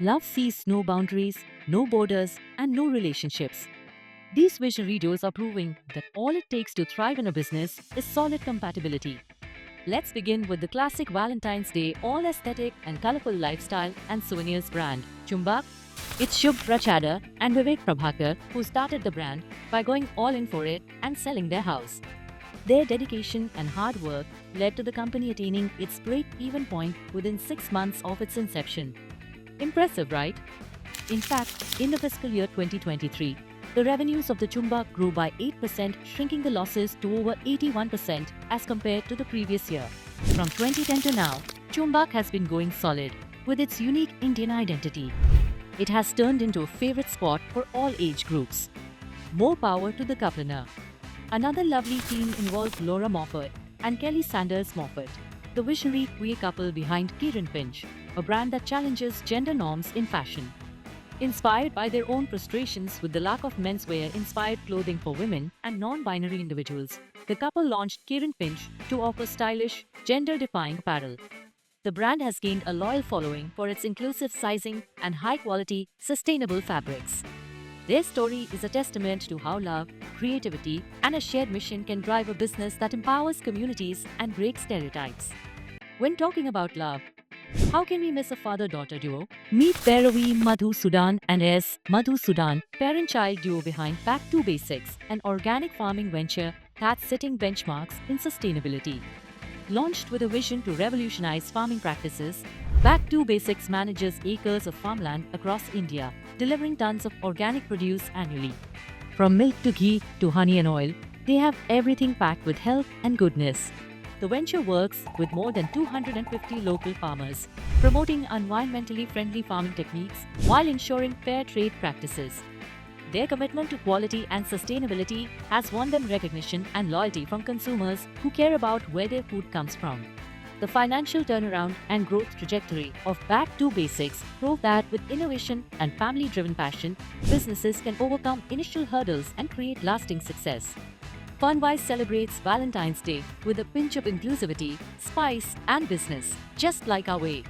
Love sees no boundaries, no borders, and no relationships. These vision videos are proving that all it takes to thrive in a business is solid compatibility. Let's begin with the classic Valentine's Day all aesthetic and colorful lifestyle and souvenirs brand, Chumbak. It's Shubh Rachada and Vivek Prabhakar who started the brand by going all in for it and selling their house. Their dedication and hard work led to the company attaining its break-even point within 6 months of its inception. Impressive, right? In fact, in the fiscal year 2023, the revenues of the Chumbak grew by 8%, shrinking the losses to over 81% as compared to the previous year. From 2010 to now, Chumbak has been going solid with its unique Indian identity. It has turned into a favorite spot for all age groups. More power to the couple. Another lovely team involves Laura Moffat and Kelly Sanders Moffat, the visionary queer couple behind Kiran Pinch, a brand that challenges gender norms in fashion. Inspired by their own frustrations with the lack of menswear-inspired clothing for women and non-binary individuals, the couple launched Kiran Pinch to offer stylish, gender-defying apparel. The brand has gained a loyal following for its inclusive sizing and high-quality, sustainable fabrics. Their story is a testament to how love, creativity, and a shared mission can drive a business that empowers communities and breaks stereotypes. When talking about love, how can we miss a father-daughter duo? Meet Bhairavi Madhusudan and S. Madhusudan, parent-child duo behind Back to Basics, an organic farming venture that's setting benchmarks in sustainability. Launched with a vision to revolutionize farming practices, Back to Basics manages acres of farmland across India, delivering tons of organic produce annually. From milk to ghee to honey and oil, they have everything packed with health and goodness. The venture works with more than 250 local farmers, promoting environmentally friendly farming techniques while ensuring fair trade practices. Their commitment to quality and sustainability has won them recognition and loyalty from consumers who care about where their food comes from. The financial turnaround and growth trajectory of Back to Basics prove that with innovation and family-driven passion, businesses can overcome initial hurdles and create lasting success. Funwise celebrates Valentine's Day with a pinch of inclusivity, spice, and business, just like our way.